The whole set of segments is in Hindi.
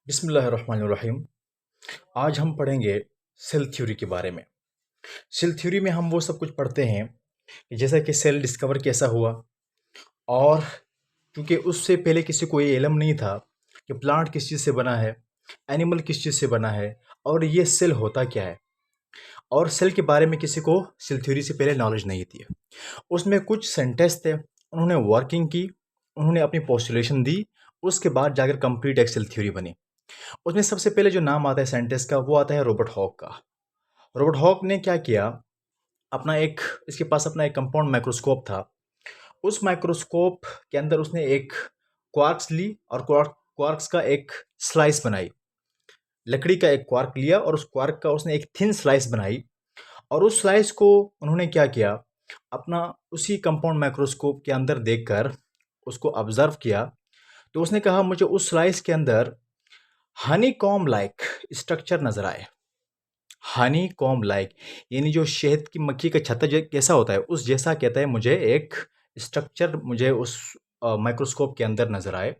बिस्मिल्लाहिर्रहमानिर्रहीम। आज हम पढ़ेंगे सेल थ्योरी के बारे में। सेल थ्योरी में हम वो सब कुछ पढ़ते हैं कि जैसा कि सेल डिस्कवर कैसा हुआ, और क्योंकि उससे पहले किसी को ये इल्म नहीं था कि प्लांट किस चीज़ से बना है, एनिमल किस चीज़ से बना है, और ये सेल होता क्या है, और सेल के बारे में किसी को सेल थ्योरी से पहले नॉलेज नहीं थी। उसमें कुछ साइंटिस्ट थे, उन्होंने वर्किंग की, उन्होंने अपनी पोस्टुलेशन दी, उसके बाद जाकर कंप्लीट एक सेल थ्योरी बनी। उसमें सबसे पहले जो नाम आता है साइंटिस्ट का, वो आता है रॉबर्ट हॉक का। रॉबर्ट हॉक ने क्या किया, अपना एक इसके पास अपना एक कंपाउंड माइक्रोस्कोप था। उस माइक्रोस्कोप के अंदर उसने एक क्वार्क्स ली और क्वार्क्स का एक स्लाइस बनाई। लकड़ी का एक क्वार्क लिया और उस क्वार्क का उसने एक थिन स्लाइस बनाई, और उस स्लाइस को उन्होंने क्या किया, अपना उसी कंपाउंड माइक्रोस्कोप के अंदर देखकर उसको ऑब्जर्व किया। तो उसने कहा मुझे उस स्लाइस के अंदर हनी कॉम लाइक स्ट्रक्चर नजर आए। हनी कॉम लाइक यानी जो शहद की मक्खी का छत्ता जो कैसा होता है, उस जैसा कहता है मुझे एक स्ट्रक्चर मुझे उस माइक्रोस्कोप के अंदर नजर आए।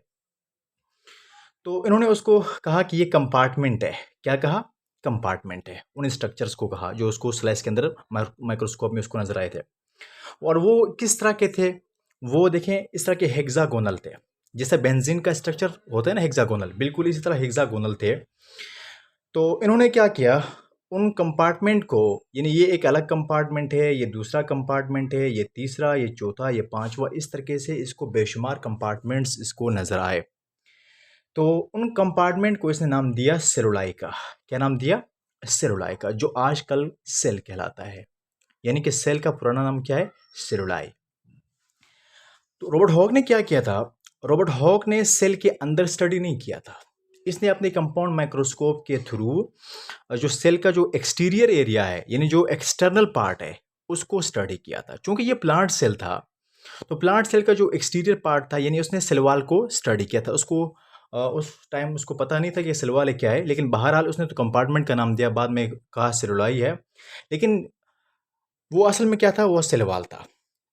तो इन्होंने उसको कहा कि ये कंपार्टमेंट है। क्या कहा? कंपार्टमेंट है। उन स्ट्रक्चर्स को कहा जो उसको स्लाइस के अंदर माइक्रोस्कोप में उसको नजर आए थे। और वो किस तरह के थे? वो देखें, इस तरह के हेक्सागोनल थे। जैसे बेंजीन का स्ट्रक्चर होता है ना, हेक्सागोनल, बिल्कुल इसी तरह हेक्सागोनल थे। तो इन्होंने क्या किया, उन कंपार्टमेंट को, यानी ये एक अलग कंपार्टमेंट है, ये दूसरा कंपार्टमेंट है, ये तीसरा, ये चौथा, ये पांचवा, इस तरीके से इसको बेशुमार कंपार्टमेंट्स इसको नजर आए। तो उन कंपार्टमेंट को इसने नाम दिया सेलुलाई का। क्या नाम दिया? सेलुलाई का, जो आजकल सेल कहलाता है। यानी कि सेल का पुराना नाम क्या है? सेलुलाई। तो रॉबर्ट हॉक ने क्या किया था? रॉबर्ट हॉक ने सेल के अंदर स्टडी नहीं किया था। इसने अपने कंपाउंड माइक्रोस्कोप के थ्रू जो सेल का जो एक्सटीरियर एरिया है, यानी जो एक्सटर्नल पार्ट है, उसको स्टडी किया था। क्योंकि ये प्लांट सेल था, तो प्लांट सेल का जो एक्सटीरियर पार्ट था, यानी उसने सेल वॉल को स्टडी किया था। उसको उस टाइम उसको पता नहीं था कि सेल वॉल क्या है, लेकिन बहरहाल उसने तो कंपार्टमेंट का नाम दिया, बाद में कहा सेलुलाई है, लेकिन वो असल में क्या था? वो सेल वॉल था।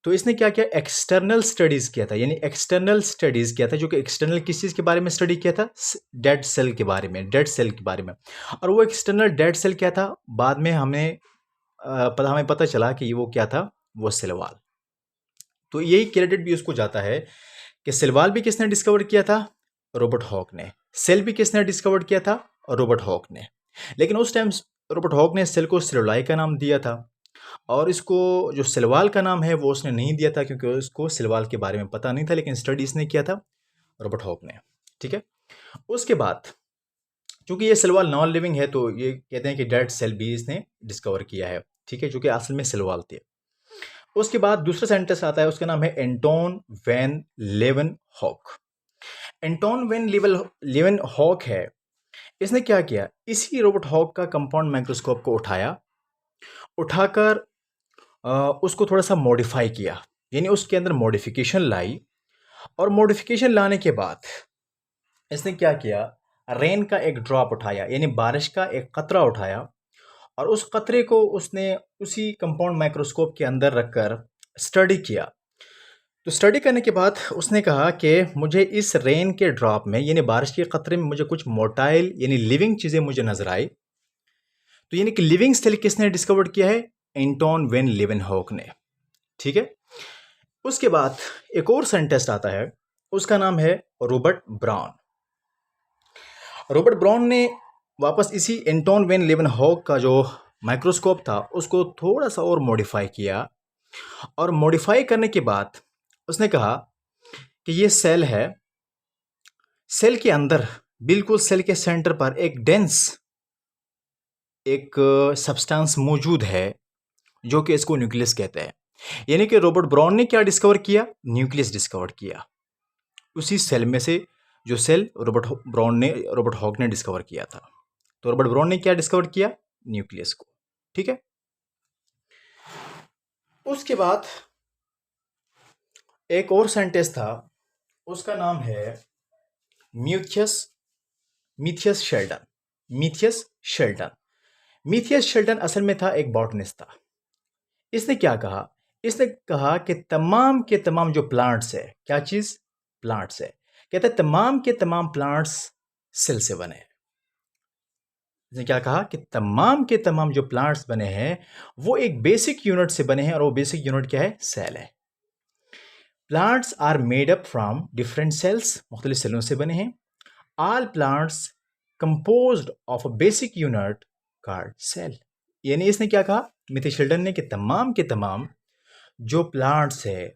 तो इसने क्या किया, एक्सटर्नल स्टडीज किया था। यानी एक्सटर्नल स्टडीज किया था, जो कि एक्सटर्नल किस चीज़ के बारे में स्टडी किया था? डेड सेल के बारे में, डेड सेल के बारे में। और वो एक्सटर्नल डेड सेल क्या था? बाद में हमें पता चला कि वो क्या था? वो सेल वॉल। तो यही क्रेडिट भी उसको जाता है कि सेल वॉल भी किसने डिस्कवर किया था? रॉबर्ट हॉक ने। सेल भी किसने डिस्कवर किया था? रॉबर्ट हॉक ने। लेकिन उस टाइम रॉबर्ट हॉक ने सेल को सेलुलाई का नाम दिया था, और इसको जो सेलवाल का नाम है वो उसने नहीं दिया था, क्योंकि उसको सेलवाल के बारे में पता नहीं था, लेकिन स्टडी इसने किया था रॉबर्ट हॉक ने। ठीक है। उसके बाद चूंकि ये सेलवाल नॉन लिविंग है, तो ये कहते हैं कि डेड सेल भी इसने डिस्कवर किया है। ठीक है, जो कि असल में सेलवाल थे। उसके बाद दूसरा साइंटिस्ट आता है, उसका नाम है एंटोन वैन लेवन हॉक। एंटोन वैन लेवन हॉक है। इसने क्या किया, इसी रॉबर्ट हॉक का कंपाउंड माइक्रोस्कोप को उठाकर उसको थोड़ा सा मॉडिफाई किया, यानी उसके अंदर मॉडिफिकेशन लाई। और मॉडिफिकेशन लाने के बाद इसने क्या किया, रेन का एक ड्रॉप उठाया, यानी बारिश का एक कतरा उठाया, और उस कतरे को उसने उसी कंपाउंड माइक्रोस्कोप के अंदर रखकर स्टडी किया। तो स्टडी करने के बाद उसने कहा कि मुझे इस रेन के ड्रॉप में, यानी बारिश के कतरे में, मुझे कुछ मोटाइल यानी लिविंग चीज़ें मुझे नजर आई। तो यानी कि लिविंग सेल किसने डिस्कवर किया है? एंटोन वेन लेवेनहॉक ने। ठीक है। उसके बाद एक और साइंटिस्ट आता है, उसका नाम है रॉबर्ट ब्राउन। रॉबर्ट ब्राउन ने वापस इसी एंटोन वेन लेवेनहॉक का जो माइक्रोस्कोप था, उसको थोड़ा सा और मॉडिफाई किया। और मॉडिफाई करने के बाद उसने कहा कि ये सेल है। सेल के अंदर, बिल्कुल सेल के सेंटर पर एक डेंस एक सब्सटेंस मौजूद है, जो कि इसको न्यूक्लियस कहते हैं। यानी कि रॉबर्ट ब्राउन ने क्या डिस्कवर किया? न्यूक्लियस डिस्कवर किया, उसी सेल में से जो सेल रॉबर्ट हॉक ने डिस्कवर किया था। तो रॉबर्ट ब्राउन ने क्या डिस्कवर किया? न्यूक्लियस को। ठीक है। उसके बाद एक और साइंटिस्ट था, उसका नाम है म्यूथियस मिथियस शेल्डन। मिथियस शेल्डन। मिथियस शेल्डन असल में था एक बॉटनिस्ट था। इसने क्या कहा? इसने कहा कि तमाम के तमाम जो प्लांट्स है, क्या चीज? प्लांट्स है। कहते हैं तमाम के तमाम प्लांट्स सेल से बने हैं। इसने क्या कहा कि तमाम के तमाम जो प्लांट्स बने हैं वो एक बेसिक यूनिट से बने हैं, और वो बेसिक यूनिट क्या है? सेल है। Plants are made up from different cells, मुख्तलिफ सेलों से बने हैं। All plants composed of a basic unit called cell. यानी इसने क्या कहा, मिथी शेल्डन ने, कि तमाम के तमाम जो प्लांट्स है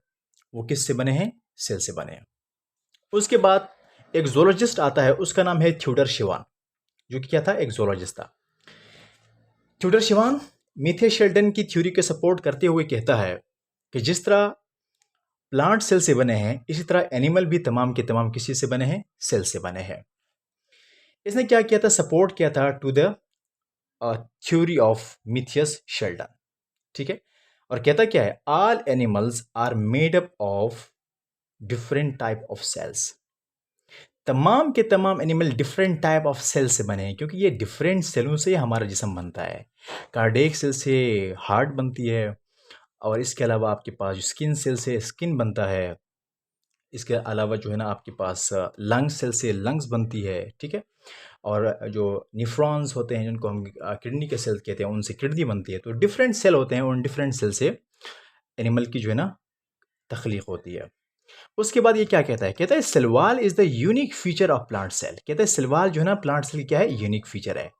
वो किससे बने हैं? सेल से बने हैं। उसके बाद एक जोलॉजिस्ट आता है, उसका नाम है थ्यूडर शिवान, जो कि क्या था? एक जोलॉजिस्ट था। थ्यूडर शिवान मिथे शेल्डन की थ्योरी के सपोर्ट करते हुए कहता है कि जिस तरह प्लांट सेल से बने हैं, इसी तरह एनिमल भी तमाम के तमाम किसी से बने हैं? सेल से बने हैं। इसने क्या किया था? सपोर्ट किया था to the theory of Matthias Schleiden. ठीक है, और कहता क्या है? All animals are made up of different type of cells. तमाम के तमाम animal different type of cell से बने हैं, क्योंकि ये डिफरेंट सेलों से हमारा जिस्म बनता है। कार्डियक सेल से हार्ट बनती है, और इसके अलावा आपके पास स्किन सेल से स्किन बनता है। इसके अलावा जो है ना, आपके पास लंग्स सेल से लंग्स बनती है। ठीक है, और जो निफ्रॉन्स होते हैं, जिनको हम किडनी के सेल कहते हैं, उनसे किडनी बनती है। तो डिफरेंट सेल होते हैं, उन डिफरेंट सेल से एनिमल की जो है ना तख्लीक होती है। उसके बाद ये क्या कहता है? कहता है cell wall is the unique feature of plant cell. कहता है सेल वॉल जो है ना प्लांट सेल क्या है? यूनिक फीचर है।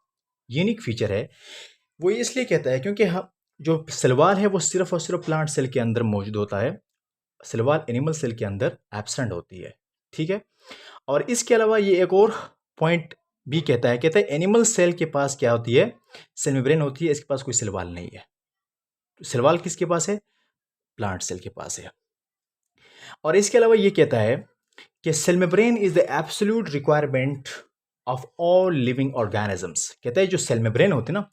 यूनिक फीचर है वो इसलिए कहता है क्योंकि हम जो सेल वॉल है वो सिर्फ और सिर्फ प्लांट सेल के अंदर मौजूद होता है। सेल वॉल एनिमल सेल के अंदर एब्सेंट होती है। ठीक है, और इसके अलावा ये एक और पॉइंट भी कहता है एनिमल सेल के पास क्या होती है? सेल मेम्ब्रेन होती है, इसके पास कोई सेल वॉल नहीं है। सेल वॉल किसके पास है? प्लांट सेल के पास है। और इसके अलावा ये कहता है कि cell membrane is the absolute requirement of all living organisms. कहता है जो सेल मेम्ब्रेन होते हैं ना,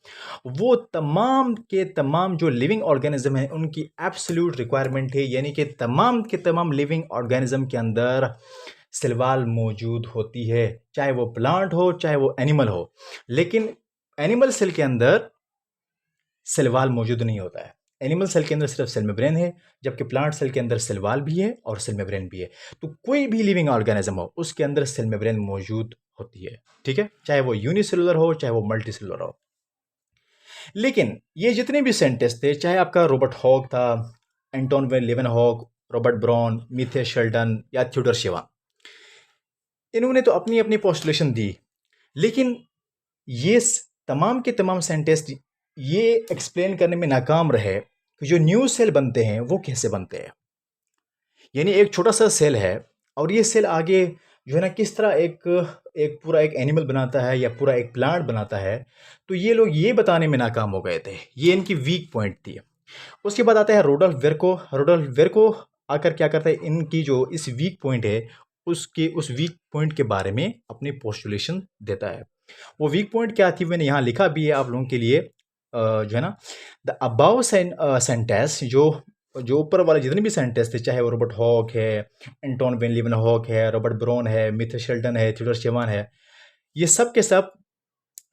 वो तमाम के तमाम जो लिविंग ऑर्गेनिज्म है उनकी एब्सोल्यूट रिक्वायरमेंट है। यानी कि तमाम के तमाम लिविंग ऑर्गेनिज्म के अंदर सेल वॉल मौजूद होती है, चाहे वो प्लांट हो चाहे वो एनिमल हो। लेकिन एनिमल सेल के अंदर सेल वॉल मौजूद नहीं होता है। एनिमल सेल के अंदर सिर्फ सेल मेम्ब्रेन है, जबकि प्लांट सेल के अंदर सेल वॉल भी है और सेल मेम्ब्रेन भी है। तो कोई भी लिविंग ऑर्गेनिज्म हो उसके अंदर सेल मेम्ब्रेन मौजूद होती है। ठीक है, चाहे वो यूनिसेलुलर हो चाहे वो मल्टीसेलुलर हो। लेकिन ये जितने भी साइंटिस्ट थे, चाहे आपका रॉबर्ट हॉक था, Anton van Leeuwenhoek, Robert Brown, Matthias Schleiden या थ्यूडर शिवान, इन्होंने तो अपनी अपनी पोस्टुलेशन दी। लेकिन ये तमाम के तमाम साइंटिस्ट ये एक्सप्लेन करने में नाकाम रहे कि जो न्यू सेल बनते हैं वो कैसे बनते हैं। यानी एक छोटा सा सेल है, और ये सेल आगे जो है ना किस तरह एक पूरा एक एनिमल बनाता है या पूरा एक प्लांट बनाता है। तो ये लोग ये बताने में नाकाम हो गए थे, ये इनकी वीक पॉइंट थी। उसके बाद आता है रोडोल्फ वेर्को। रोडोल्फ वेर्को आकर क्या करता है, इनकी जो इस वीक पॉइंट है उसके उस वीक पॉइंट के बारे में अपनी पोस्टुलेशन देता है। वो वीक पॉइंट क्या थी मैंने यहाँ लिखा भी है आप लोगों के लिए, जो है ना, द अबाउ सेंटेंस, जो जो ऊपर वाले जितने भी सेंटेंस थे, चाहे वो रॉबर्ट हॉक है, एंटोन वेन लीवेनहॉक है, रॉबर्ट ब्राउन है, मिथे शेल्डन है, थ्यूडर शिवान है, ये सब के सब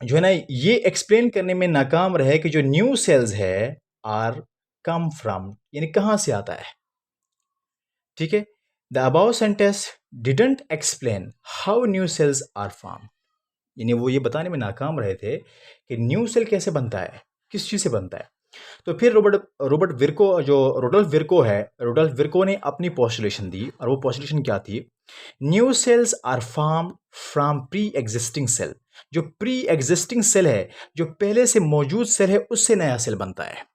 जो है ना ये एक्सप्लेन करने में नाकाम रहे कि जो न्यू सेल्स है आर कम फ्रॉम, यानी कहाँ से आता है। ठीक है, the above sentence didn't explain how new cells are form. यानी वो ये बताने में नाकाम रहे थे कि न्यू सेल कैसे बनता है, किस चीज़ से बनता है। तो फिर रोबर्ट विर्को, जो रोडोल्फ विर्को है, रोडोल्फ विर्को ने अपनी पोस्टुलेशन दी, और वो पोस्टुलेशन क्या थी? New cells are form from pre existing cell. जो प्री एग्जिस्टिंग सेल है, जो पहले से मौजूद सेल है, उससे नया सेल बनता है।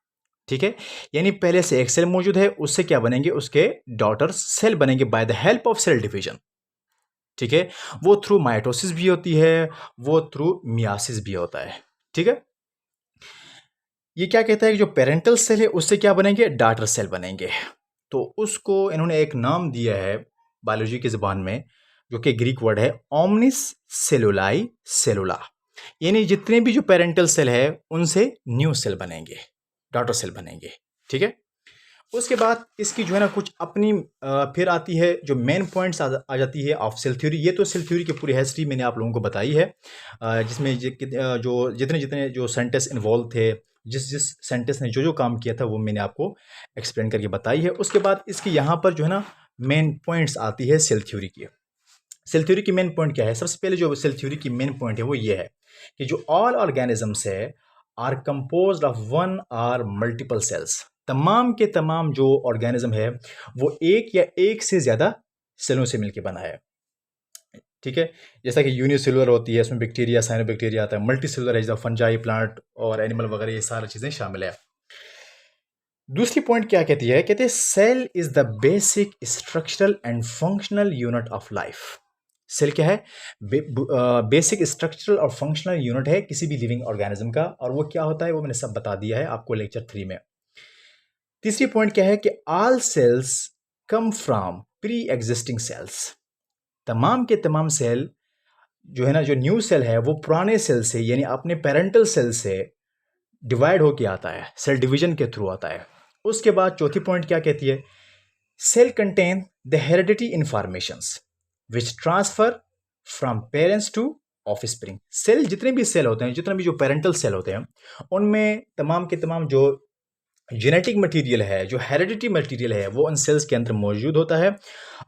ठीक है, यानी पहले से एक सेल मौजूद है, उससे क्या बनेंगे? उसके डॉटर सेल बनेंगे by the help of cell division. ठीक है, वो थ्रू माइटोसिस भी होती है, वो थ्रू मियासिस भी होता है। ठीक है, ये क्या कहता है कि जो पेरेंटल सेल है उससे क्या बनेंगे? डॉटर सेल बनेंगे। तो उसको इन्होंने एक नाम दिया है बायोलॉजी की ज़बान में, जो कि ग्रीक वर्ड है ओमनिस सेलुलाई सेलुला। यानी जितने भी जो पेरेंटल सेल है उनसे न्यू सेल बनेंगे, डॉटर सेल बनेंगे। ठीक है, उसके बाद इसकी जो है ना कुछ अपनी फिर आती है जो मेन पॉइंट्स आ जाती है ऑफ सेल थ्योरी। ये तो सेल थ्योरी की पूरी हिस्ट्री मैंने आप लोगों को बताई है, जिसमें जो जितने जितने जो साइंटिस्ट इन्वॉल्व थे, जिस जिस साइंटिस्ट ने जो जो काम किया था वो मैंने आपको एक्सप्लेन करके बताई है। उसके बाद इसकी यहाँ पर जो है ना मेन पॉइंट्स आती है सेल थ्योरी की। सेल थ्योरी की मेन पॉइंट क्या है? सबसे पहले जो सेल थ्योरी की मेन पॉइंट है वो ये है कि जो ऑल ऑर्गेनिजम्स है are composed of one or multiple cells. तमाम के तमाम जो ऑर्गेनिज्म है वो एक या एक से ज़्यादा सेलों से मिलकर बना है। ठीक है, जैसा कि यूनिसेलुलर होती है, उसमें बैक्टीरिया साइनोबैक्टीरिया आता है। मल्टी सेलुलर है जैसा फंजाई, प्लांट और एनिमल वगैरह, ये सारी चीज़ें शामिल है। दूसरी पॉइंट क्या कहती है, कहते हैं cell is the basic structural and functional unit of life. Cell क्या है, बेसिक स्ट्रक्चरल और फंक्शनल यूनिट है किसी भी लिविंग ऑर्गेनिज्म का, और वो क्या होता है वो मैंने सब बता दिया है आपको लेक्चर 3 में। तीसरी पॉइंट क्या है कि all cells come from pre existing cells. तमाम के तमाम सेल जो है ना, जो न्यू सेल है वो पुराने सेल से यानी अपने पेरेंटल सेल से डिवाइड होके आता है, सेल डिवीजन के थ्रू आता है। उसके बाद चौथी पॉइंट क्या कहती है, cell contain the heredity informations which transfer from parents to offspring. Cell जितने भी सेल होते हैं, जितने भी जो पेरेंटल सेल होते हैं, उनमें तमाम के तमाम जो जेनेटिक मटेरियल है, जो हेरिडिटी मटेरियल है, वो उन सेल्स के अंदर मौजूद होता है,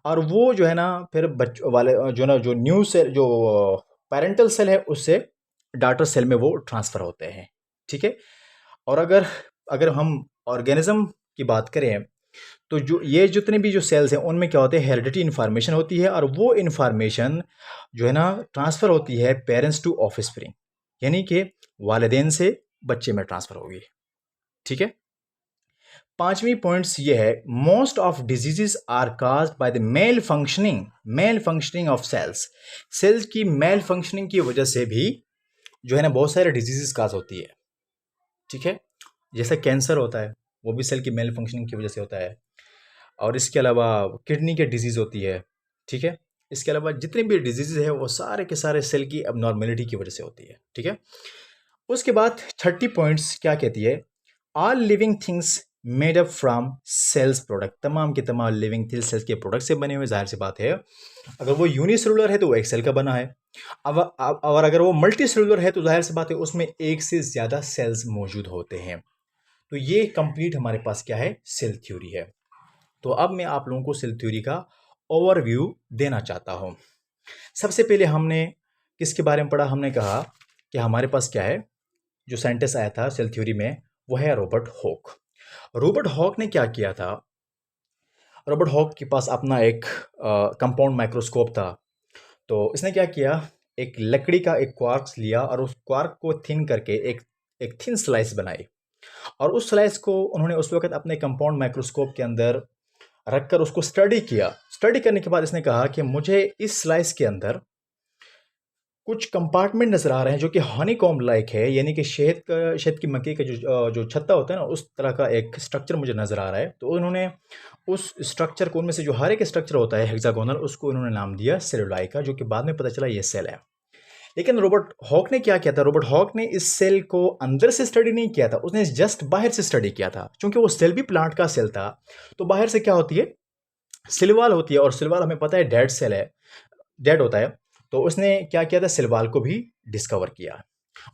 और वो जो है ना फिर बच्चों वाले जो ना जो न्यू सेल, जो पेरेंटल सेल है, उससे डॉटर सेल में वो ट्रांसफ़र होते हैं। ठीक है, और अगर अगर हम ऑर्गेनिज्म की बात करें तो जो ये जितने भी जो सेल्स हैं उनमें क्या होते हैं, हेरिडिटी इन्फॉर्मेशन होती है, और वो इन्फॉर्मेशन जो है ना ट्रांसफ़र होती है पेरेंट्स टू ऑफस्प्रिंग, यानी कि वालिदैन से बच्चे में ट्रांसफ़र होगी। ठीक है, पांचवी पॉइंट्स ये है, most of diseases are caused by the malfunctioning of cells. Cells की मेल फंक्शनिंग की वजह से भी जो है ना बहुत सारे डिजीजेस काज होती है। ठीक है, जैसे कैंसर होता है वो भी सेल की मेल फंक्शनिंग की वजह से होता है, और इसके अलावा किडनी के डिजीज़ होती है। ठीक है, इसके अलावा जितने भी डिजीज़ है वो सारे के सारे सेल की अबनॉर्मेलिटी की वजह से होती है। ठीक है, उसके बाद 30 पॉइंट्स क्या कहती है, all living things made up from cells product. तमाम के तमाम लिविंग थिंग्स सेल्स के प्रोडक्ट से बने हुए, जाहिर सी बात है अगर वो यूनिसेलुलर है तो वो एक सेल का बना है, और अगर वो मल्टी सेलुलर है तो जाहिर सी बात है उसमें एक से ज़्यादा सेल्स मौजूद होते हैं। तो ये कंप्लीट हमारे पास क्या है, सेल थ्योरी है। तो अब मैं आप लोगों को सेल थ्योरी का ओवरव्यू देना चाहता हूँ। सबसे पहले हमने किसके बारे में पढ़ा, हमने कहा कि हमारे पास क्या है, जो साइंटिस्ट आया था सेल थ्योरी में वो है रॉबर्ट हॉक। रॉबर्ट हॉक ने क्या किया था, रॉबर्ट हॉक के पास अपना एक कंपाउंड माइक्रोस्कोप था। तो इसने क्या किया, एक लकड़ी का एक क्वार्क्स लिया और उस क्वार्क को थिन करके एक एक थिन स्लाइस बनाई, और उस स्लाइस को उन्होंने उस वक्त अपने कंपाउंड माइक्रोस्कोप के अंदर रखकर उसको स्टडी किया। स्टडी करने के बाद इसने कहा कि मुझे इस स्लाइस के अंदर कुछ कंपार्टमेंट नज़र आ रहे हैं जो कि हनीकॉम्ब लाइक है, यानी कि शहद की मक्खी का जो छत्ता होता है ना, उस तरह का एक स्ट्रक्चर मुझे नज़र आ रहा है। तो उन्होंने उस स्ट्रक्चर को, उनमें से जो हर एक स्ट्रक्चर होता है हेक्सागोनल, उसको उन्होंने नाम दिया सेलुलाई का, जो कि बाद में पता चला ये सेल है। लेकिन रॉबर्ट हॉक ने क्या किया था, रॉबर्ट हॉक ने इस सेल को अंदर से स्टडी नहीं किया था, उसने जस्ट बाहर से स्टडी किया था। क्योंकि वो सेल भी प्लांट का सेल था, तो बाहर से क्या होती है, सिलवाल होती है, और सिलवाल हमें पता है डेड सेल है, डेड होता है। तो उसने क्या किया था, सिलवाल को भी डिस्कवर किया।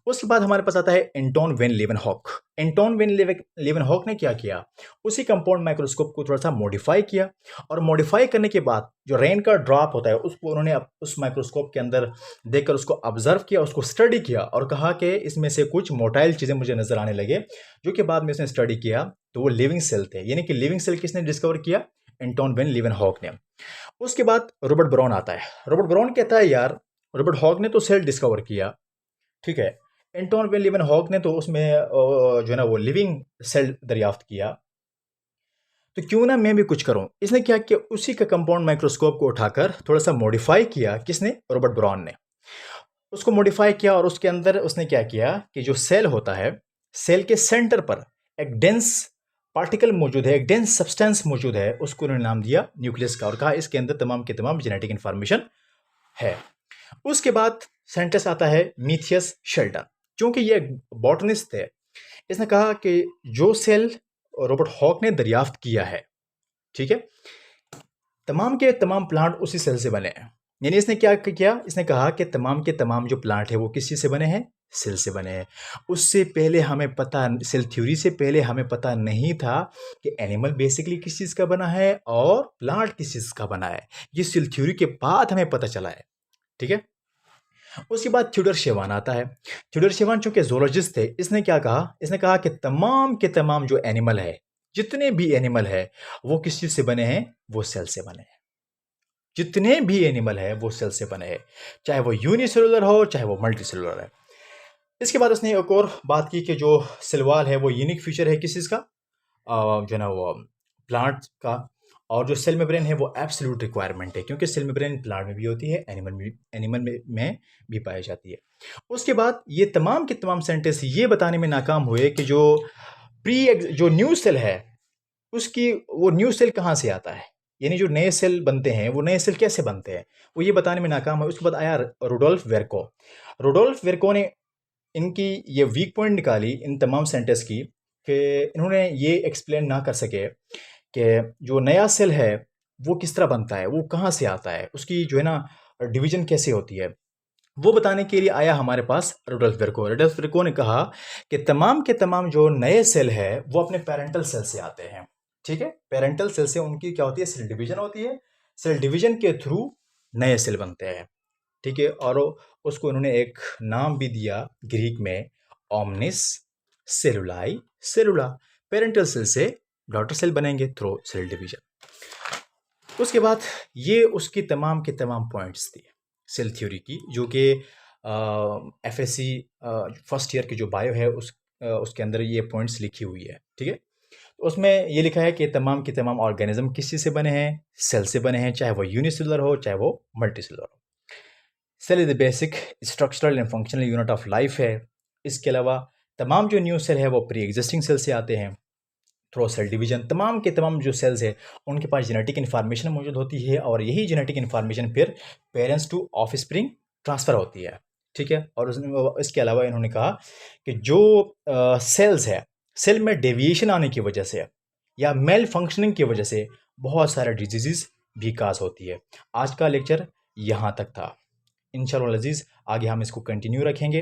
उसके बाद हमारे पास आता है Anton when Leeuwenhoek. Anton when Leeuwenhoek ने क्या किया, उसी कंपाउंड माइक्रोस्कोप को थोड़ा सा मॉडिफाई किया, और मॉडिफाई करने के बाद जो रेन का ड्रॉप होता है उसको उन्होंने उस माइक्रोस्कोप के अंदर देखकर उसको ऑब्जर्व किया, उसको स्टडी किया, और कहा कि इसमें से कुछ मोटाइल चीज़ें मुझे नजर आने लगे, जो कि बाद में उसने स्टडी किया तो वो लिविंग सेल थे। यानी कि लिविंग सेल किसने डिस्कवर किया, एंटोन वेन लीवेनहॉक ने। उसके बाद रॉबर्ट ब्राउन आता है। रॉबर्ट ब्राउन कहता है यार, रॉबर्ट हॉक ने तो सेल डिस्कवर किया, ठीक है, एंटोन वेन लीवेनहॉक ने तो उसमें जो है ना वो लिविंग सेल दरियाफ्त किया, तो क्यों ना मैं भी कुछ करूं। इसने क्या किया, उसी का कंपाउंड माइक्रोस्कोप को उठाकर थोड़ा सा मॉडिफाई किया, किसने, रॉबर्ट ब्राउन ने। उसको मॉडिफाई किया, और उसके अंदर उसने क्या किया कि जो सेल होता है, सेल के सेंटर पर एक डेंस पार्टिकल मौजूद है, एक डेंस सब्सटेंस मौजूद है, उसको उन्होंने नाम दिया न्यूक्लियस का, और कहा इसके अंदर तमाम के तमाम जेनेटिक इंफॉर्मेशन है। उसके बाद साइंटिस्ट आता है मीथियस शेल्टन। क्योंकि ये बॉटनिस्ट थे, इसने कहा कि जो सेल रॉबर्ट हॉक ने दरियाफ्त किया है, ठीक है, तमाम के तमाम प्लांट उसी सेल से बने हैं। यानी इसने क्या किया, इसने कहा कि तमाम के तमाम जो प्लांट है वो किस चीज़ से बने हैं, सेल से बने हैं। उससे पहले हमें पता, सेल थ्योरी से पहले हमें पता नहीं था कि एनिमल बेसिकली किस चीज़ का बना है और प्लांट किस चीज़ का बना है। ये सेल थ्योरी के बाद हमें पता चला है। ठीक है, उसके बाद थ्यूडर शेवान आता है। थ्यूडर शेवान चूंकि जोलॉजिस्ट थे, इसने क्या कहा, इसने कहा कि तमाम के तमाम जो एनिमल है, जितने भी एनिमल है, वो किस चीज से बने हैं, वो सेल से बने हैं। जितने भी एनिमल है वो सेल से बने हैं, चाहे वो यूनिसेलुलर हो चाहे वो मल्टीसेलुलर है। इसके बाद उसने एक और बात की कि जो सेल वॉल है वो यूनिक फीचर है किस चीज़ का, जो है ना वो प्लांट का, और जो सेल मेम्ब्रेन है वो एब्सोल्यूट रिक्वायरमेंट है, क्योंकि सेल मेम्ब्रेन प्लांट में भी होती है, एनिमल में भी पाई जाती है। उसके बाद ये तमाम के तमाम साइंटिस्ट ये बताने में नाकाम हुए कि जो न्यू सेल है उसकी, वो न्यू सेल कहाँ से आता है, यानी जो नए सेल बनते हैं वो नए सेल कैसे बनते हैं, वो ये बताने में नाकाम है। उसके बाद आया रुडोल्फ वेर्को। रुडोल्फ वेर्को ने इनकी ये वीक पॉइंट निकाली इन तमाम सेंटेंस की, कि इन्होंने ये एक्सप्लेन ना कर सके कि जो नया सेल है वो किस तरह बनता है, वो कहाँ से आता है, उसकी जो है ना डिवीजन कैसे होती है। वो बताने के लिए आया हमारे पास रुडोल्फ वेर्को। रुडोल्फ वेर्को ने कहा कि तमाम के तमाम जो नए सेल है वो अपने पेरेंटल सेल से आते हैं। ठीक है, पेरेंटल सेल से उनकी क्या होती है, सेल डिवीजन होती है, सेल डिवीजन के थ्रू नए सेल बनते हैं। ठीक है, और उसको उन्होंने एक नाम भी दिया ग्रीक में, ओमनिस सेलुलाई सेलुला। पेरेंटल सेल से डॉटर सेल बनेंगे थ्रू सेल डिवीजन। उसके बाद ये उसकी तमाम के तमाम पॉइंट्स थी सेल थ्योरी की, जो कि एफएससी फर्स्ट ईयर की जो बायो है उसके अंदर ये पॉइंट्स लिखी हुई है। ठीक है, तो उसमें ये लिखा है कि तमाम के तमाम ऑर्गेनिज्म किस चीज़ से बने हैं, सेल से बने हैं, चाहे वो यूनिसेलुलर हो चाहे वो मल्टीसेलुलर हो। Cell is the basic structural and functional unit of life है। इसके अलावा तमाम जो न्यू सेल है वो प्री एग्जिस्टिंग सेल से आते हैं थ्रू सेल डिवीजन। तमाम के तमाम जो सेल्स है उनके पास जेनेटिक इन्फॉर्मेशन मौजूद होती है, और यही जेनेटिक इन्फॉर्मेशन फिर parents two of spring transfer होती है। ठीक है, और इसके अलावा इन्होंने कहा कि जो सेल्स है, सेल में डेविएशन आने की वजह से या मेल फंक्शनिंग की वजह से बहुत सारे डिजीज़ भी काज होती है। आज का लेक्चर यहाँ तक था। इंशाअल्लाह अज़ीज़ आगे हम इसको कंटिन्यू रखेंगे।